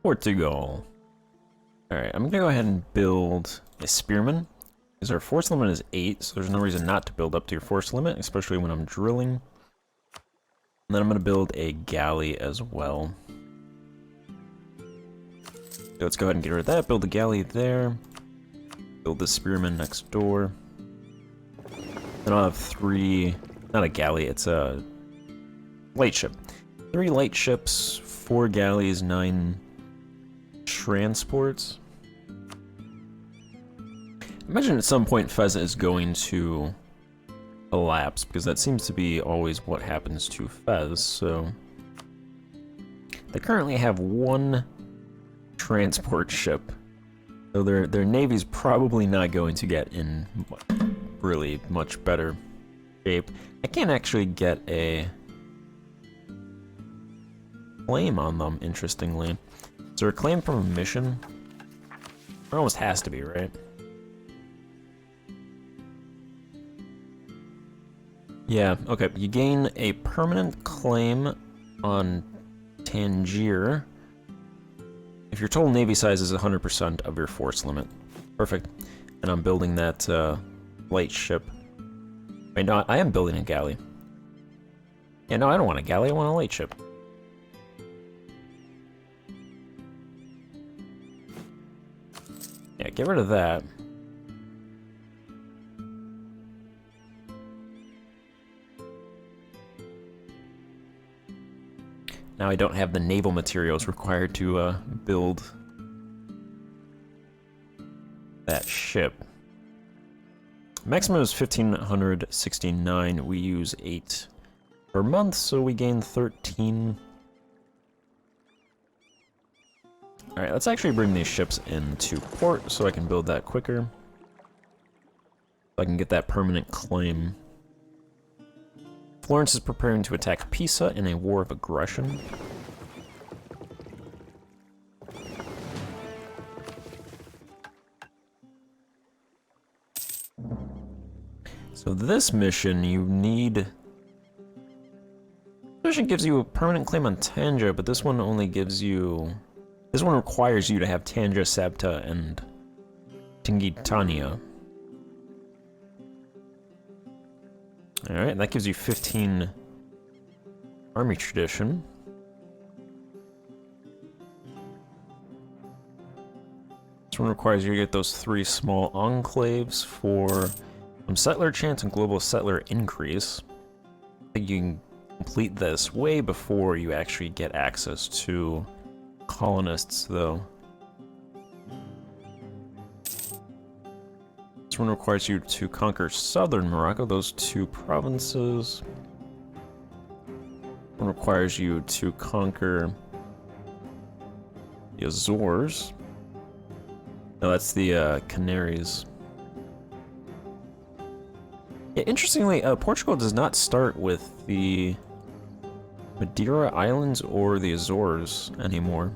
Portugal. Alright, I'm gonna go ahead and build a spearman, because our force limit is 8, so there's no reason not to build up to your force limit, especially when I'm drilling. And then I'm gonna build a galley as well. So let's go ahead and get rid of that, build the galley there, build the spearman next door. Then I'll have 3, not a galley, it's a light ship. 3 light ships, 4 galleys, 9 transports. Imagine at some point Fez is going to collapse, because that seems to be always what happens to Fez, so... They currently have 1 transport ship, so their navy's probably not going to get in really much better shape. I can't actually get a claim on them, interestingly. Is there a claim from a mission? There almost has to be, right? Yeah, okay. You gain a permanent claim on Tangier if your total navy size is 100% of your force limit. Perfect. And I'm building that light ship. Wait, no, I am building a galley. Yeah, no, I don't want a galley, I want a light ship. Yeah, get rid of that. Now I don't have the naval materials required to build that ship. Maximum is 1,569. We use 8 per month, so we gain 13. Alright, let's actually bring these ships into port so I can build that quicker. So I can get that permanent claim. Florence is preparing to attack Pisa in a war of aggression. So this mission, you need... This mission gives you a permanent claim on Tanja, but this one only gives you... This one requires you to have Tanja, Sabta, and Tingitania. Alright, that gives you 15 army tradition. This one requires you to get those 3 small enclaves for some settler chance and global settler increase. I think you can complete this way before you actually get access to colonists, though. This one requires you to conquer southern Morocco, those 2 provinces. One requires you to conquer the Azores. No, that's the Canaries. Yeah, interestingly, Portugal does not start with the Madeira Islands or the Azores anymore.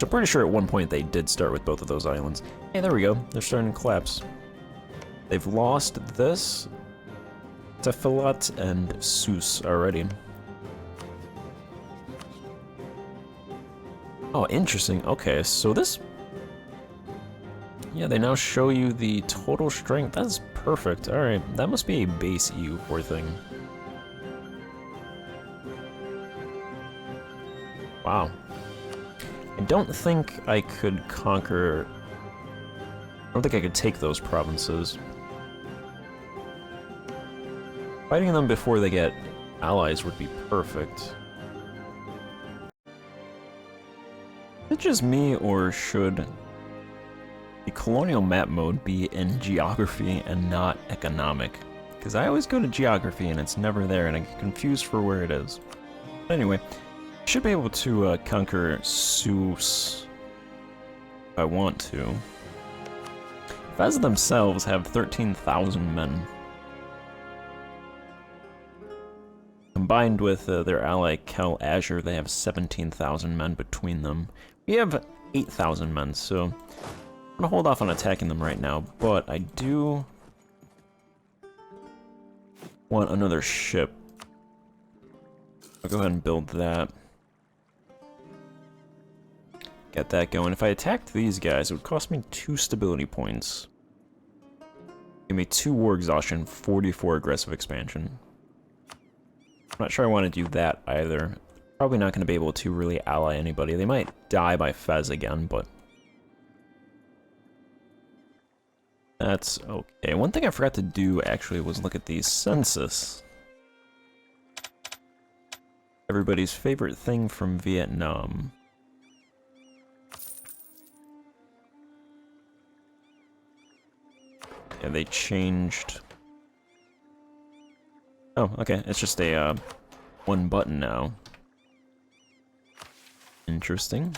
I'm pretty sure at one point they did start with both of those islands. Hey, there we go. They're starting to collapse. They've lost this, Tefilot, and Sus already. Oh, interesting. Okay, so this... Yeah, they now show you the total strength. That's perfect. Alright, that must be a base EU4 thing. Wow. I don't think I could conquer... I don't think I could take those provinces. Fighting them before they get allies would be perfect. Is it just me, or should the colonial map mode be in geography and not economic? Because I always go to geography and it's never there, and I get confused for where it is. But anyway, I should be able to conquer Sus if I want to. Fez themselves have 13,000 men. Combined with their ally Kel Azure, they have 17,000 men between them. We have 8,000 men, so I'm gonna hold off on attacking them right now, but I do want another ship. I'll go ahead and build that. get that going. If I attacked these guys, it would cost me 2 stability points. Give me 2 war exhaustion, 44 aggressive expansion. I'm not sure I want to do that either. Probably not going to be able to really ally anybody. They might die by Fez again, but that's okay. One thing I forgot to do actually was look at the census. Everybody's favorite thing from Vietnam. Yeah, they changed. Oh, okay. It's just a one button now. Interesting.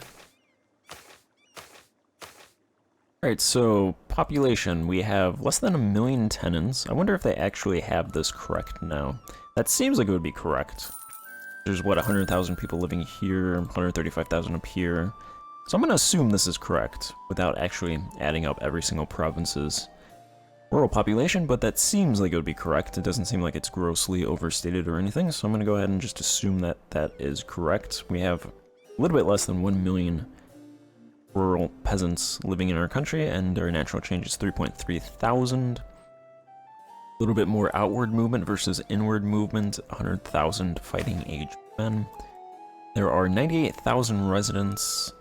Alright, so population. We have less than 1 million tenants. I wonder if they actually have this correct now. That seems like it would be correct. There's, what, 100,000 people living here, 135,000 up here. So I'm going to assume this is correct, without actually adding up every single province's rural population, but that seems like it would be correct. It doesn't seem like it's grossly overstated or anything, so I'm going to go ahead and just assume that that is correct. We have a little bit less than 1 million rural peasants living in our country, and our natural change is 3.3 thousand. A little bit more outward movement versus inward movement, 100,000 fighting age men. There are 98,000 residents,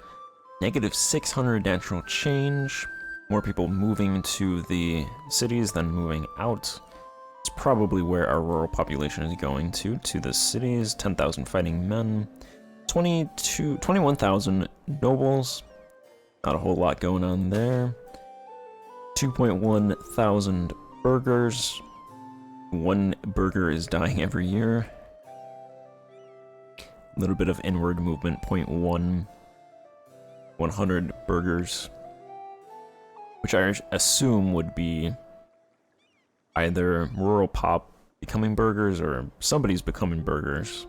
negative 600 natural change, more people moving to the cities than moving out. It's probably where our rural population is going to the cities, 10,000 fighting men, 21,000 nobles, not a whole lot going on there, 2.1 thousand burghers. 1 burgher is dying every year. A little bit of inward movement, 0.1, 100 burghers, which I assume would be either rural pop becoming burghers or somebody's becoming burghers,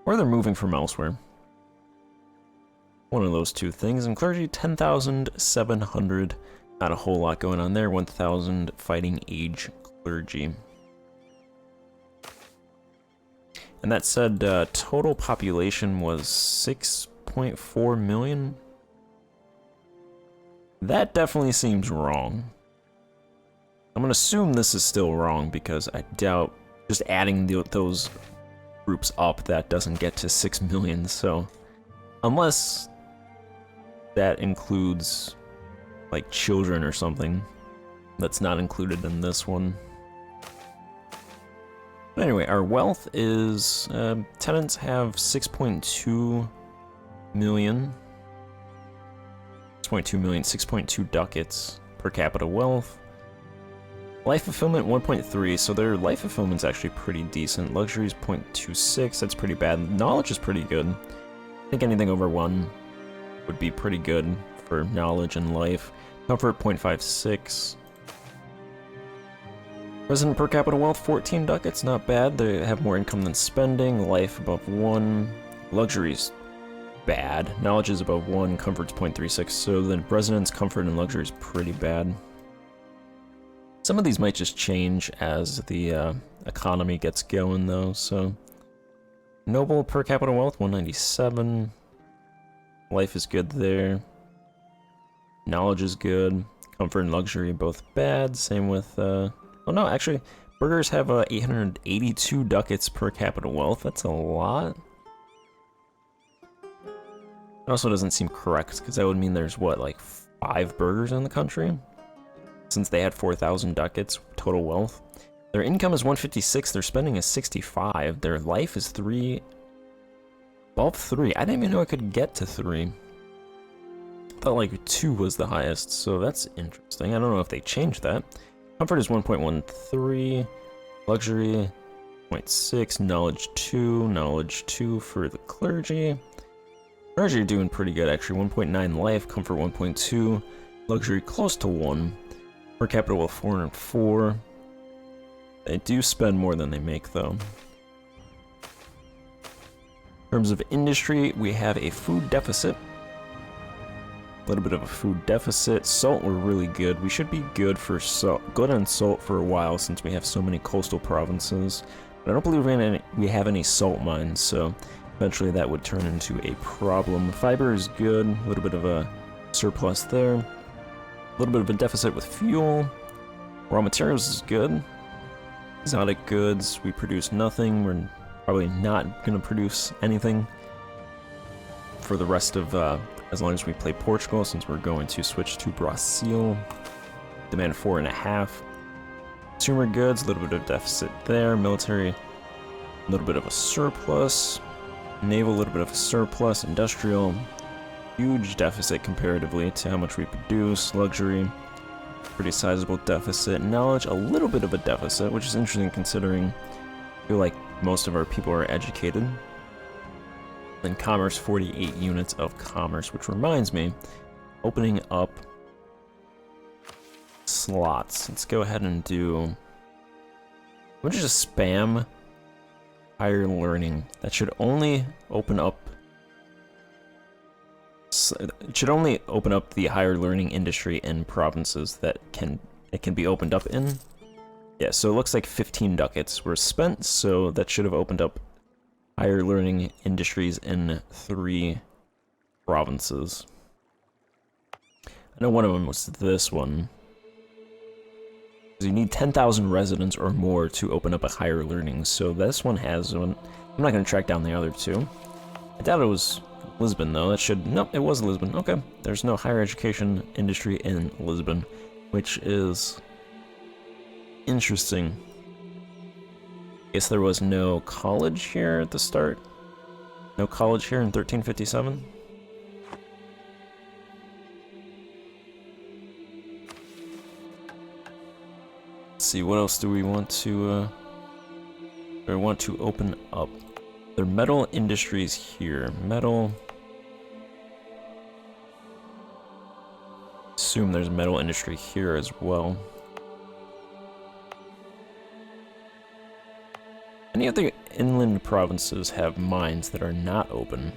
or they're moving from elsewhere. One of those two things. And clergy, 10,700. Not a whole lot going on there. 1,000 fighting age clergy. And that said, total population was 6.4 million. That definitely seems wrong. I'm gonna assume this is still wrong because I doubt just adding those groups up that doesn't get to 6 million. So unless that includes like children or something, that's not included in this one. But anyway, our wealth is, tenants have 6.2 million. 6.2 million, 6.2 ducats per capita wealth. Life fulfillment 1.3, so their life fulfillment's actually pretty decent. Luxury is 0.26, that's pretty bad. Knowledge is pretty good. I think anything over 1 would be pretty good for knowledge and life. Comfort 0.56. Resident per capita wealth 14 ducats, not bad. They have more income than spending. Life above 1. Luxury's bad. Knowledge is above 1. Comfort's 0.36. So the residents' comfort and luxury is pretty bad. Some of these might just change as the economy gets going, though. So noble per capita wealth 197. Life is good there. Knowledge is good. Comfort and luxury both bad. Same with oh no, actually, burghers have 882 ducats per capita wealth. That's a lot. It also doesn't seem correct, because that would mean there's, what, like 5 burghers in the country? Since they had 4,000 ducats total wealth. Their income is 156, their spending is 65, their life is 3... above 3. I didn't even know I could get to 3. I thought like 2 was the highest, so that's interesting. I don't know if they changed that. Comfort is 1.13, luxury 0.6, knowledge 2 for the clergy. Clergy are doing pretty good actually, 1.9 life, comfort 1.2, luxury close to 1, per capita wealth 404. They do spend more than they make though. In terms of industry, we have a food deficit. A little bit of a food deficit. Salt, we're really good. We should be good for salt, good on salt for a while since we have so many coastal provinces. But I don't believe we have any salt mines, so Eventually that would turn into a problem. Fiber is good, a little bit of a surplus there. A little bit of a deficit with fuel. Raw materials is good. Exotic goods, we produce nothing. We're probably not going to produce anything for the rest of, as long as we play Portugal, since we're going to switch to Brazil. Demand 4.5. Consumer goods, a little bit of deficit there. Military, a little bit of a surplus. Naval, a little bit of a surplus. Industrial, huge deficit comparatively to how much we produce. Luxury, pretty sizable deficit. Knowledge, a little bit of a deficit, which is interesting considering I feel like most of our people are educated. Then commerce, 48 units of commerce, which reminds me, opening up slots. Let's go ahead and do... I'm gonna just spam higher learning. That should only open up... It should only open up the higher learning industry in provinces that it can be opened up in. Yeah, so it looks like 15 ducats were spent, so that should have opened up higher learning industries in 3 provinces. I know one of them was this one. You need 10,000 residents or more to open up a higher learning, so this one has one. I'm not going to track down the other 2. I doubt it was Lisbon, though. That should... Nope, it was Lisbon. Okay. There's no higher education industry in Lisbon, which is interesting. Guess there was no college here at the start. No college here in 1357. Let's see, what else do we want to open up? There are metal industries here. Metal. Assume there's a metal industry here as well. Any other inland provinces have mines that are not open?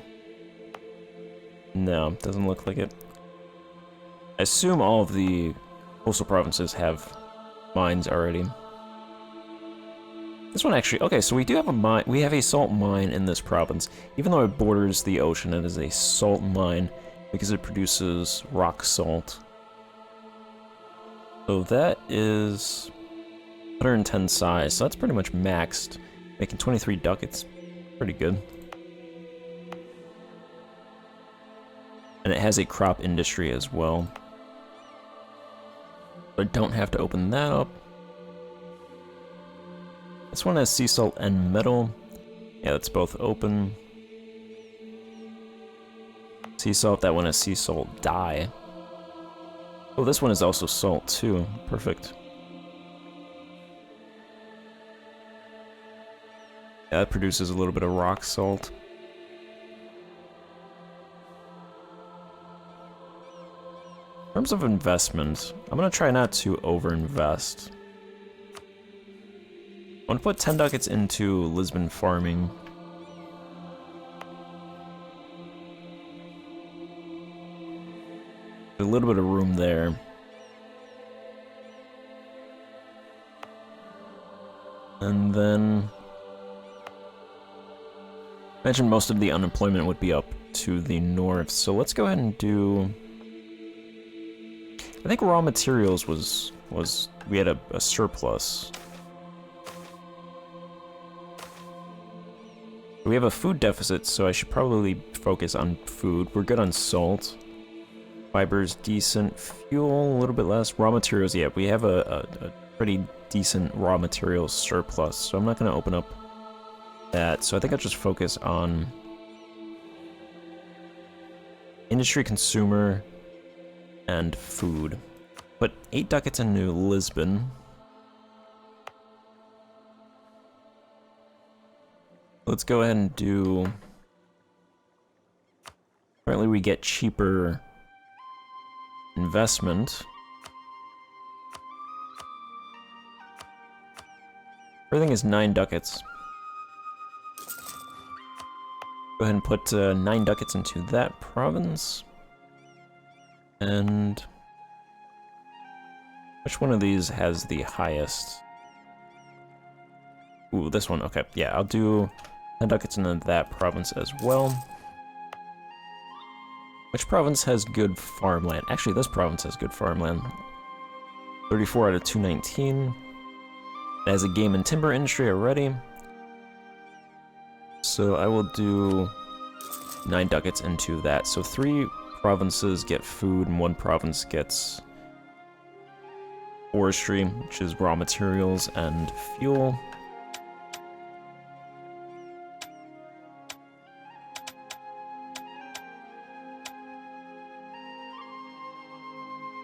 No, doesn't look like it. I assume all of the coastal provinces have mines already. This one actually... Okay, so we do have a mine. We have a salt mine in this province. Even though it borders the ocean, it is a salt mine because it produces rock salt. So that is 110 size, so that's pretty much maxed. Making 23 ducats. Pretty good. And it has a crop industry as well. I don't have to open that up. This one has sea salt and metal. Yeah, that's both open. Sea salt, that one has sea salt dye. Oh, this one is also salt too. Perfect. Yeah, that produces a little bit of rock salt. In terms of investment, I'm gonna try not to overinvest. I want to put 10 ducats into Lisbon farming. A little bit of room there. And then... I imagine most of the unemployment would be up to the north, so let's go ahead and do... I think raw materials was we had a surplus. We have a food deficit, so I should probably focus on food. We're good on salt. Fiber's decent. Fuel, a little bit less. Raw materials, yeah, we have a pretty decent raw materials surplus, so I'm not going to open up that. So I think I'll just focus on industry, consumer, and food. Put 8 ducats into Lisbon. Let's go ahead and do... Apparently we get cheaper investment. Everything is 9 ducats. Go ahead and put 9 ducats into that province. And... which one of these has the highest? Ooh, this one. Okay, yeah, I'll do 10 ducats into that province as well. Which province has good farmland? Actually, this province has good farmland. 34 out of 219. It has a game and timber industry already. So I will do 9 ducats into that. So 3 provinces get food and 1 province gets forestry, which is raw materials and fuel.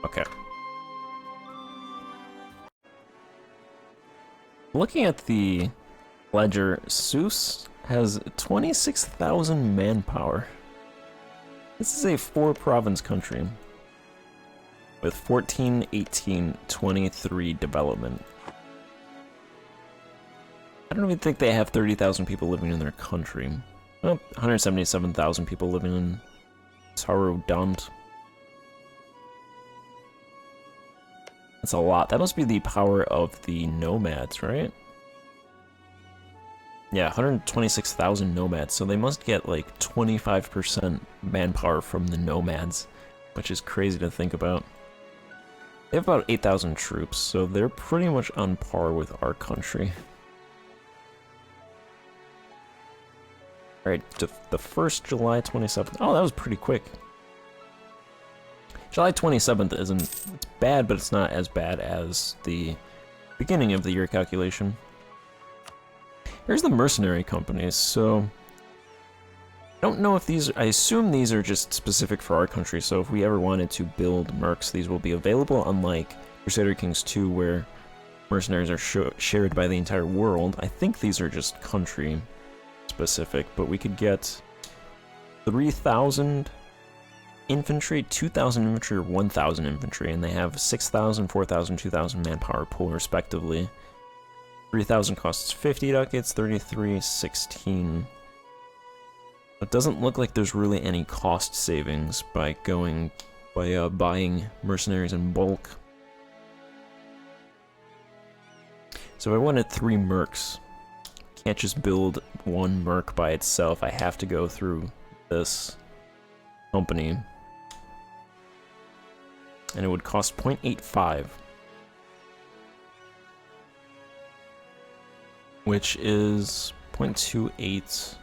Okay. Looking at the ledger, Seuss has 26,000 manpower. This is a 4-province country with 14, 18, 23 development. I don't even think they have 30,000 people living in their country. Well, 177,000 people living in Sarodont. That's a lot. That must be the power of the nomads, right? Yeah, 126,000 nomads, so they must get like 25% manpower from the nomads, which is crazy to think about. They have about 8,000 troops, so they're pretty much on par with our country. Alright, the first July 27th. Oh, that was pretty quick. July 27th isn't it's bad, but it's not as bad as the beginning of the year calculation. Here's the mercenary companies, so I don't know if these, I assume these are just specific for our country, so if we ever wanted to build mercs, these will be available, unlike Crusader Kings 2, where mercenaries are shared by the entire world. I think these are just country specific, but we could get 3,000 infantry, 2,000 infantry, or 1,000 infantry, and they have 6,000, 4,000, 2,000 manpower pool respectively. 3,000 costs 50 ducats, 33, 16. It doesn't look like there's really any cost savings by buying mercenaries in bulk. So if I wanted 3 mercs, can't just build 1 merc by itself. I have to go through this company. And it would cost 0.85. Which is 0.28.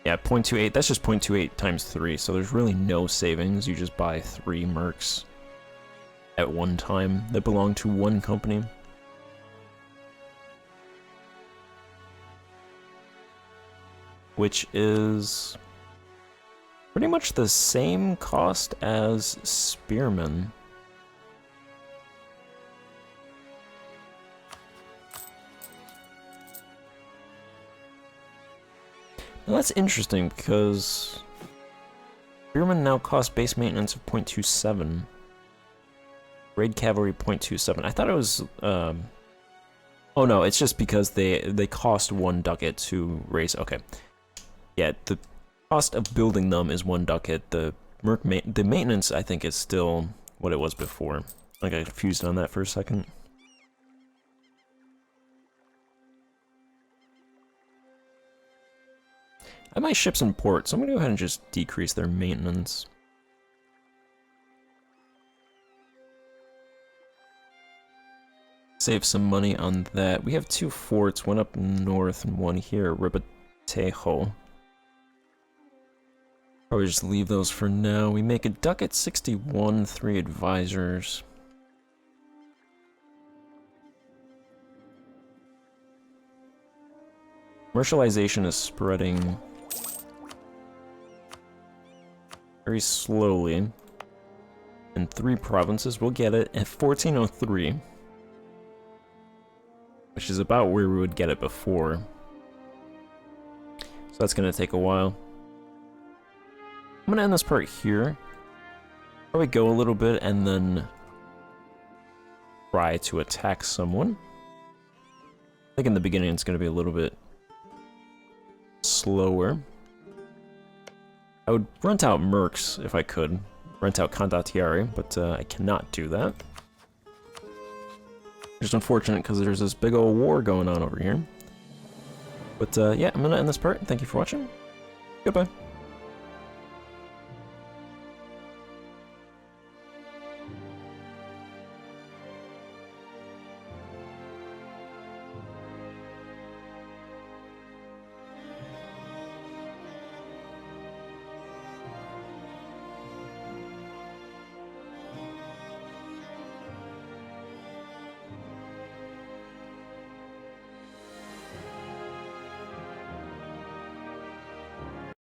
Yeah, 0.28. That's just 0.28 times 3, so there's really no savings. You just buy 3 mercs at one time that belong to one company. Which is pretty much the same cost as spearmen. Now that's interesting because spearmen now cost base maintenance of 0.27. Raid cavalry 0.27. I thought it was oh no, it's just because they cost 1 ducat to raise. Okay. Yeah, the cost of building them is 1 ducat. The maintenance I think is still what it was before. I got confused on that for a second. I have my ships in port, so I'm gonna go ahead and just decrease their maintenance. Save some money on that. We have 2 forts, one up north and one here, Ribatejo. Probably just leave those for now. We make a ducat 61, 3 advisors. Commercialization is spreading very slowly. In 3 provinces, we'll get it at 1403. Which is about where we would get it before. So that's gonna take a while. I'm gonna end this part here. Probably go a little bit and then try to attack someone. I think in the beginning it's gonna be a little bit slower. I would rent out mercs if I could. Rent out condottieri, but I cannot do that. Just unfortunate because there's this big old war going on over here. But yeah, I'm gonna end this part. Thank you for watching. Goodbye.